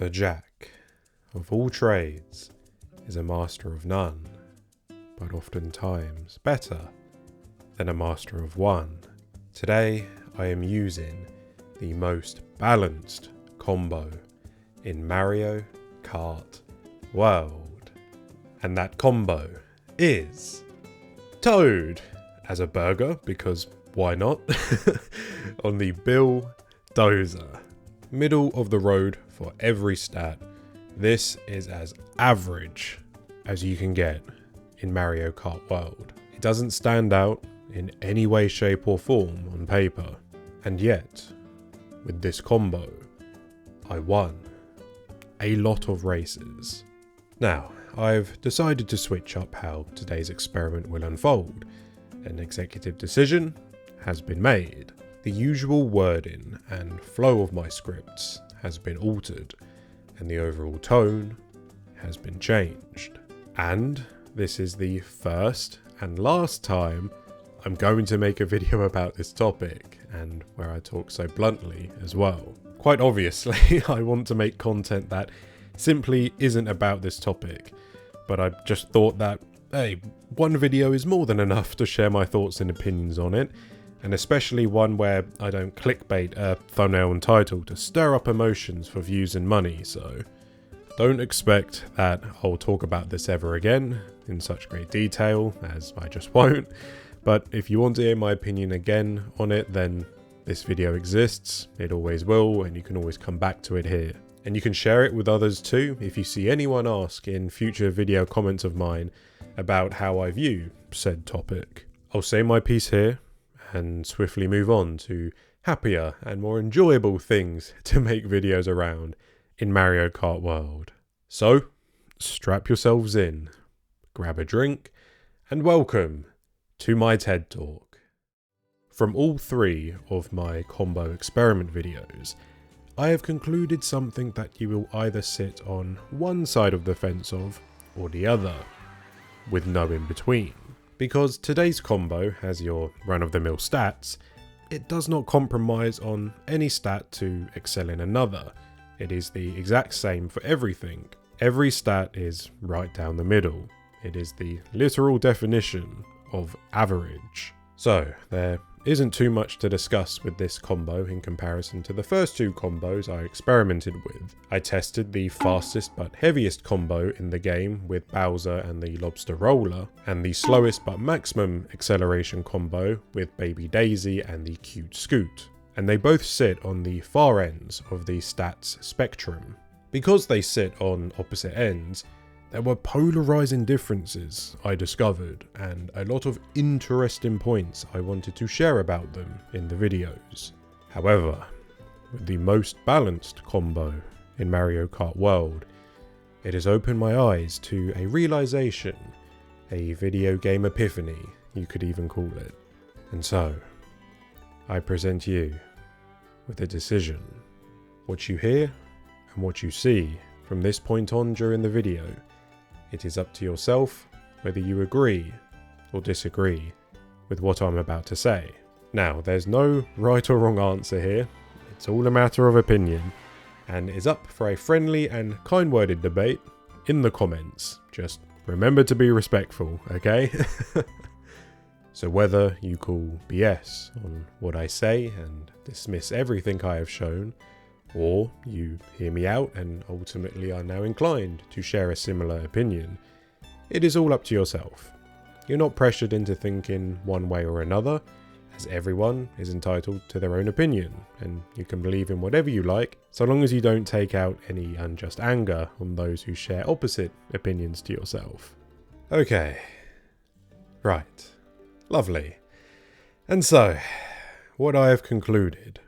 The jack of all trades is a master of none, but oftentimes better than a master of one. Today I am using the most balanced combo in Mario Kart World, and that combo is Toad as a burger, because why not, on the Billdozer. Middle of the road for every stat. This is as average as you can get in Mario Kart World. It doesn't stand out in any way, shape or form on paper, and yet with this combo I won a lot of races. Now I've decided to switch up how today's experiment will unfold. An executive decision has been made. The usual wording and flow of my scripts has been altered, and the overall tone has been changed. And this is the first and last time I'm going to make a video about this topic, and where I talk so bluntly as well. Quite obviously, I want to make content that simply isn't about this topic, but I just thought that, hey, one video is more than enough to share my thoughts and opinions on it, and especially one where I don't clickbait a thumbnail and title to stir up emotions for views and money, so don't expect that I'll talk about this ever again in such great detail, as I just won't. But if you want to hear my opinion again on it, then this video exists, it always will, and you can always come back to it here. And you can share it with others too if you see anyone ask in future video comments of mine about how I view said topic. I'll say my piece here and swiftly move on to happier and more enjoyable things to make videos around in Mario Kart World. So, strap yourselves in, grab a drink, and welcome to my TED Talk. From all three of my combo experiment videos, I have concluded something that you will either sit on one side of the fence of, or the other, with no in between. Because today's combo has your run-of-the-mill stats, it does not compromise on any stat to excel in another. It is the exact same for everything. Every stat is right down the middle. It is the literal definition of average. So, there isn't too much to discuss with this combo in comparison to the first two combos I experimented with. I tested the fastest but heaviest combo in the game with Bowser and the Lobster Roller, and the slowest but maximum acceleration combo with Baby Daisy and the Cute Scoot. And they both sit on the far ends of the stats spectrum. Because they sit on opposite ends, there were polarizing differences I discovered, and a lot of interesting points I wanted to share about them in the videos. However, with the most balanced combo in Mario Kart World, it has opened my eyes to a realization, a video game epiphany, you could even call it. And so, I present you with a decision. What you hear and what you see from this point on during the video, it is up to yourself whether you agree or disagree with what I'm about to say. Now, there's no right or wrong answer here. It's all a matter of opinion, and is up for a friendly and kind-worded debate in the comments. Just remember to be respectful, okay? So whether you call BS on what I say and dismiss everything I have shown, or you hear me out and ultimately are now inclined to share a similar opinion, it is all up to yourself. You're not pressured into thinking one way or another, as everyone is entitled to their own opinion, and you can believe in whatever you like, so long as you don't take out any unjust anger on those who share opposite opinions to yourself. Okay. Right. Lovely. And so, what I have concluded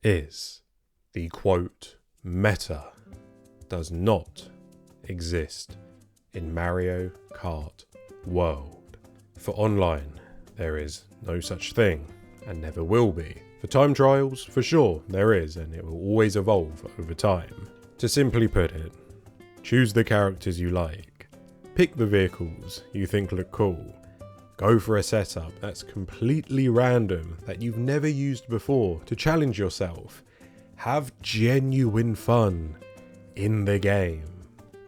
is the quote, meta does not exist in Mario Kart World. For online, there is no such thing, and never will be. For time trials, for sure, there is, and it will always evolve over time. To simply put it, choose the characters you like, pick the vehicles you think look cool, go for a setup that's completely random that you've never used before to challenge yourself, have genuine fun, in the game.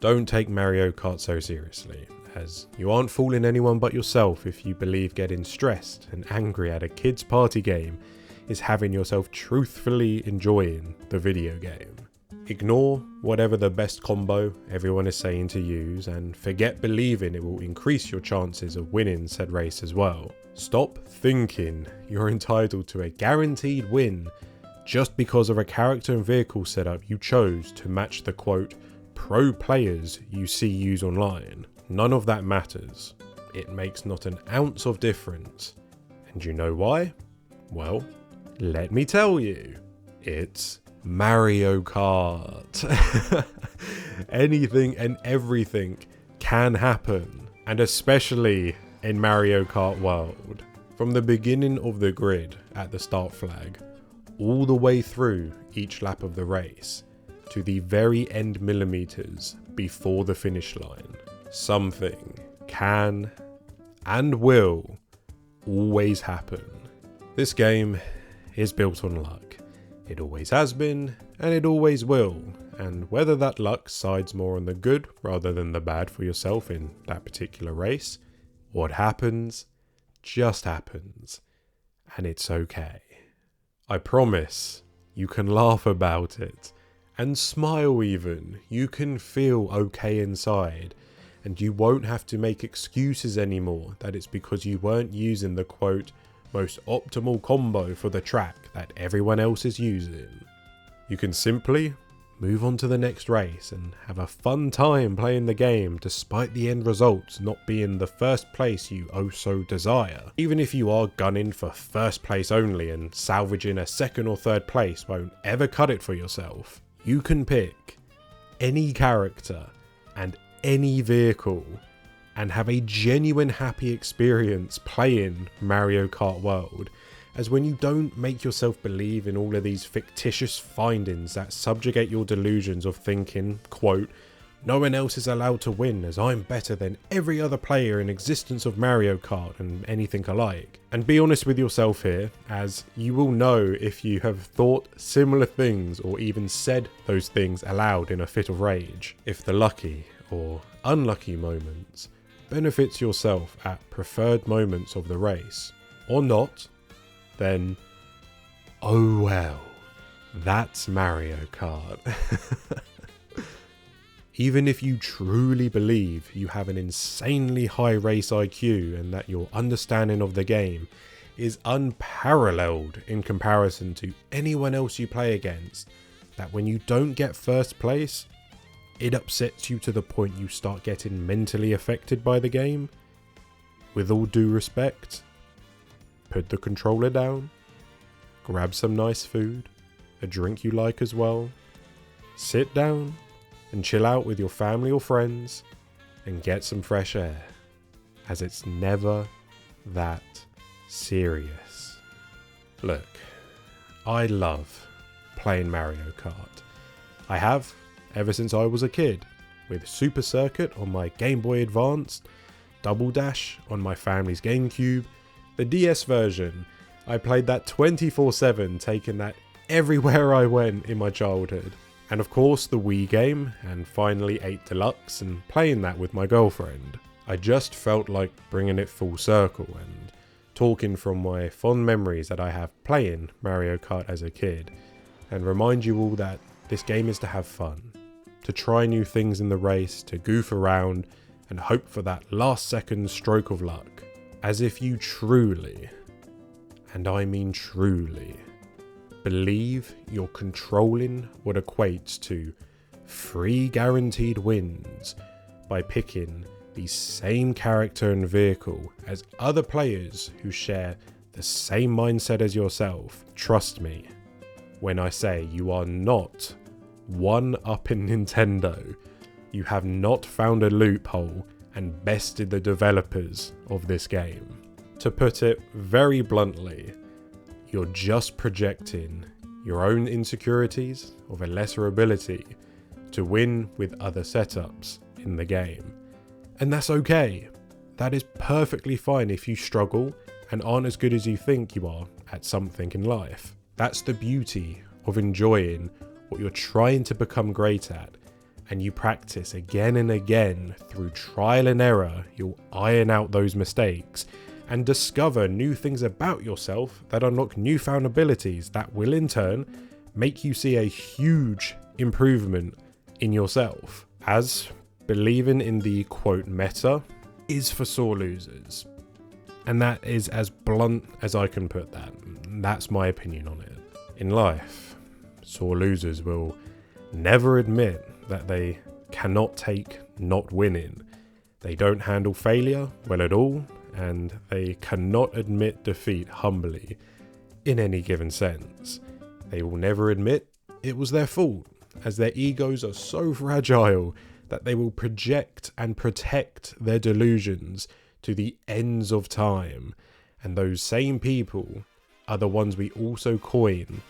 Don't take Mario Kart so seriously, as you aren't fooling anyone but yourself if you believe getting stressed and angry at a kid's party game is having yourself truthfully enjoying the video game. Ignore whatever the best combo everyone is saying to use and forget believing it will increase your chances of winning said race as well. Stop thinking you're entitled to a guaranteed win just because of a character and vehicle setup you chose to match the quote pro players you see use online. None of that matters. It makes not an ounce of difference. And you know why? Well, let me tell you. It's Mario Kart. Anything and everything can happen, and especially in Mario Kart World. From the beginning of the grid at the start flag, all the way through each lap of the race, to the very end millimeters before the finish line, something can and will always happen. This game is built on luck. It always has been, and it always will, and whether that luck sides more on the good rather than the bad for yourself in that particular race, what happens just happens, and it's okay. I promise you can laugh about it, and smile even. You can feel okay inside, and you won't have to make excuses anymore that it's because you weren't using the quote most optimal combo for the track that everyone else is using. You can simply move on to the next race and have a fun time playing the game despite the end results not being the first place you oh so desire. Even if you are gunning for first place only and salvaging a second or third place won't ever cut it for yourself, you can pick any character and any vehicle and have a genuine happy experience playing Mario Kart World, as when you don't make yourself believe in all of these fictitious findings that subjugate your delusions of thinking, quote, no one else is allowed to win as I'm better than every other player in existence of Mario Kart and anything alike. And be honest with yourself here, as you will know if you have thought similar things or even said those things aloud in a fit of rage. If the lucky or unlucky moments benefits yourself at preferred moments of the race, or not, then oh well, that's Mario Kart. Even if you truly believe you have an insanely high race IQ and that your understanding of the game is unparalleled in comparison to anyone else you play against, that when you don't get first place, it upsets you to the point you start getting mentally affected by the game, with all due respect, put the controller down, grab some nice food, a drink you like as well, sit down and chill out with your family or friends and get some fresh air, as it's never that serious. Look, I love playing Mario Kart. I have ever since I was a kid, with Super Circuit on my Game Boy Advance, Double Dash on my family's GameCube, the DS version. I played that 24/7, taking that everywhere I went in my childhood. And of course the Wii game, and finally 8 Deluxe, and playing that with my girlfriend. I just felt like bringing it full circle and talking from my fond memories that I have playing Mario Kart as a kid, and remind you all that this game is to have fun, to try new things in the race, to goof around and hope for that last second stroke of luck. As if you truly, and I mean truly, believe you're controlling what equates to 3 guaranteed wins by picking the same character and vehicle as other players who share the same mindset as yourself. Trust me when I say you are not one up in Nintendo. You have not found a loophole and bested the developers of this game. To put it very bluntly, you're just projecting your own insecurities of a lesser ability to win with other setups in the game. And that's okay. That is perfectly fine if you struggle and aren't as good as you think you are at something in life. That's the beauty of enjoying what you're trying to become great at and you practice again and again through trial and error, you'll iron out those mistakes and discover new things about yourself that unlock newfound abilities that will in turn make you see a huge improvement in yourself. As believing in the quote meta is for sore losers. And that is as blunt as I can put that. That's my opinion on it. In life, sore losers will never admit that they cannot take not winning. They don't handle failure well at all, and they cannot admit defeat humbly in any given sense. They will never admit it was their fault, as their egos are so fragile that they will project and protect their delusions to the ends of time. And those same people are the ones we also coin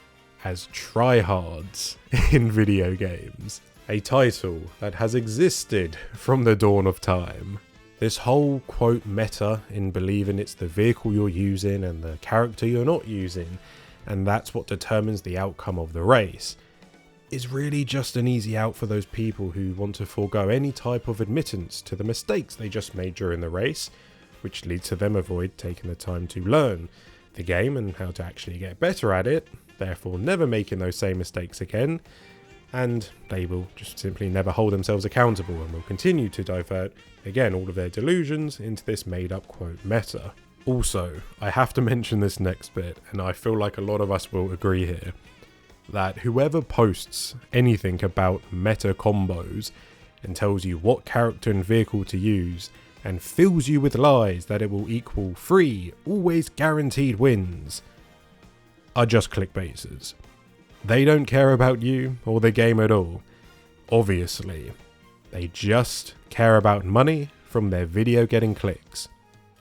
as tryhards in video games. A title that has existed from the dawn of time. This whole quote meta in believing it's the vehicle you're using and the character you're not using, and that's what determines the outcome of the race, is really just an easy out for those people who want to forego any type of admittance to the mistakes they just made during the race, which leads to them avoid taking the time to learn the game and how to actually get better at it, therefore never making those same mistakes again, and they will just simply never hold themselves accountable and will continue to divert, again, all of their delusions into this made-up quote meta. Also, I have to mention this next bit, and I feel like a lot of us will agree here, that whoever posts anything about meta combos and tells you what character and vehicle to use and fills you with lies that it will equal free, always guaranteed wins, are just clickbaiters. They don't care about you or the game at all. Obviously, they just care about money from their video getting clicks.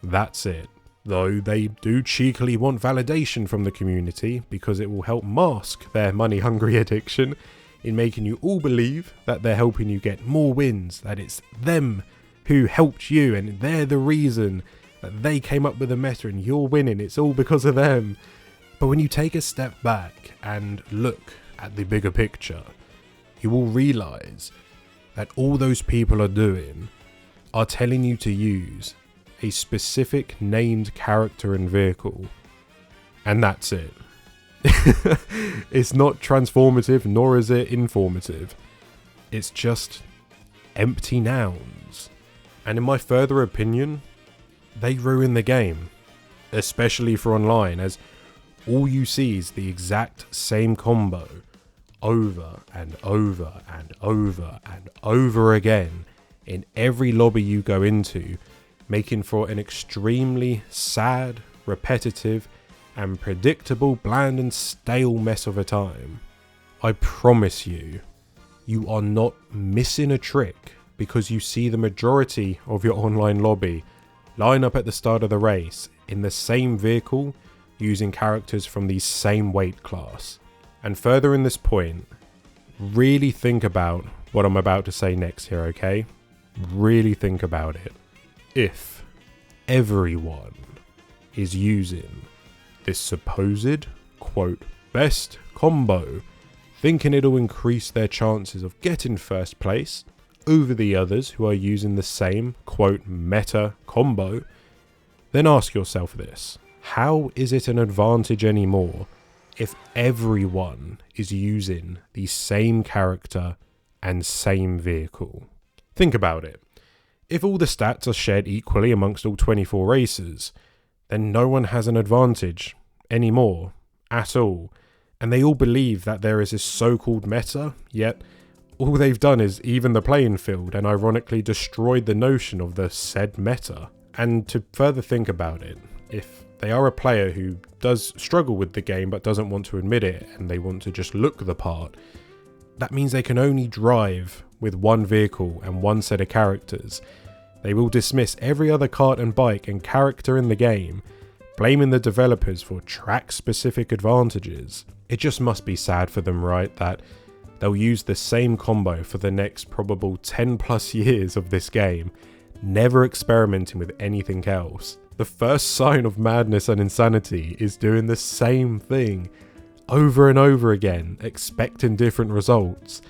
That's it. Though they do cheekily want validation from the community because it will help mask their money-hungry addiction in making you all believe that they're helping you get more wins, that it's them who helped you and they're the reason that they came up with the meta and you're winning, it's all because of them. But when you take a step back and look at the bigger picture, you will realise that all those people are doing are telling you to use a specific named character and vehicle, and that's it. It's not transformative, nor is it informative. It's just empty nouns. And in my further opinion, they ruin the game, especially for online, as all you see is the exact same combo over and over and over and over again in every lobby you go into, making for an extremely sad, repetitive, and predictable, bland and stale mess of a time. I promise you, you are not missing a trick because you see the majority of your online lobby line up at the start of the race in the same vehicle using characters from the same weight class. And further in this point, really think about what I'm about to say next here, okay? Really think about it. If everyone is using this supposed, quote, best combo, thinking it'll increase their chances of getting first place over the others who are using the same, quote, meta combo, then ask yourself this. How is it an advantage anymore if everyone is using the same character and same vehicle? Think about it. If all the stats are shared equally amongst all 24 racers, then no one has an advantage anymore at all. And they all believe that there is this so-called meta, yet all they've done is even the playing field and ironically destroyed the notion of the said meta. And to further think about it, if they are a player who does struggle with the game but doesn't want to admit it and they want to just look the part, that means they can only drive with one vehicle and one set of characters. They will dismiss every other kart and bike and character in the game, blaming the developers for track-specific advantages. It just must be sad for them, right, that they'll use the same combo for the next probable 10 plus years of this game, never experimenting with anything else. The first sign of madness and insanity is doing the same thing over and over again, expecting different results.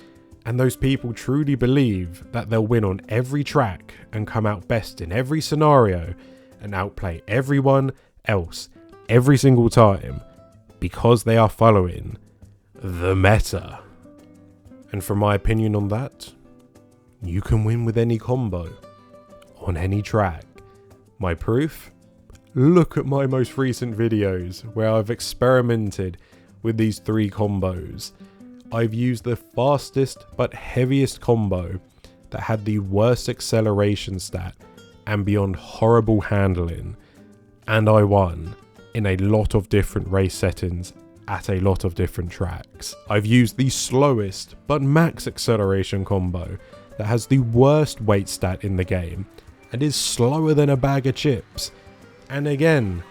And those people truly believe that they'll win on every track and come out best in every scenario and outplay everyone else every single time because they are following the meta. And from my opinion on that, you can win with any combo on any track. My proof? Look at my most recent videos where I've experimented with these 3 combos. I've used the fastest but heaviest combo that had the worst acceleration stat and beyond horrible handling, and I won in a lot of different race settings at a lot of different tracks. I've used the slowest but max acceleration combo that has the worst weight stat in the game and is slower than a bag of chips, and again,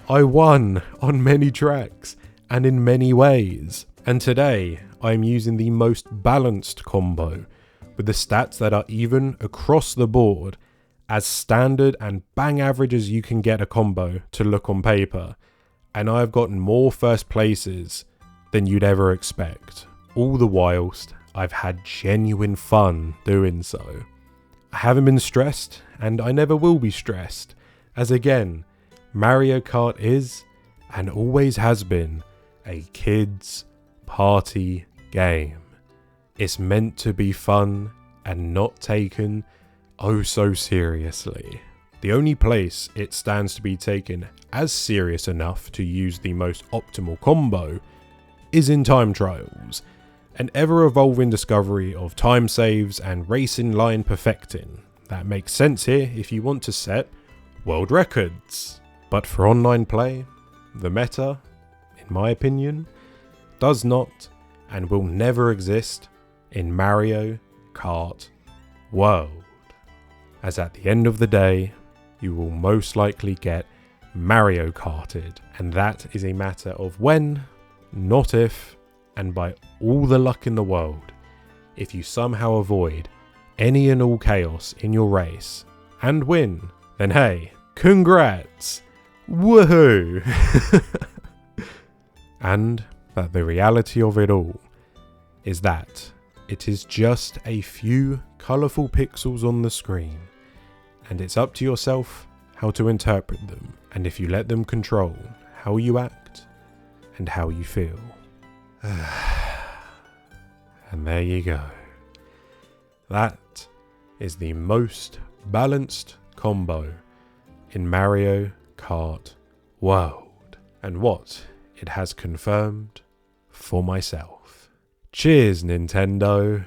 I won on many tracks and in many ways. And today, I'm using the most balanced combo with the stats that are even across the board, as standard and bang average as you can get a combo to look on paper. And I've gotten more first places than you'd ever expect. All the whilst, I've had genuine fun doing so. I haven't been stressed, and I never will be stressed, as again, Mario Kart is, and always has been, a kid's party game. It's meant to be fun and not taken oh so seriously. The only place it stands to be taken as serious enough to use the most optimal combo is in time trials, an ever-evolving discovery of time saves and racing line perfecting. That makes sense here if you want to set world records. But for online play, the meta, in my opinion, does not and will never exist in Mario Kart World. As at the end of the day, you will most likely get Mario Karted, and that is a matter of when, not if, and by all the luck in the world, if you somehow avoid any and all chaos in your race and win, then hey, congrats! Woohoo! And that the reality of it all is that it is just a few colourful pixels on the screen, and it's up to yourself how to interpret them, and if you let them control how you act and how you feel. And there you go. That is the most balanced combo in Mario Kart World, and what it has confirmed for myself. Cheers, Nintendo.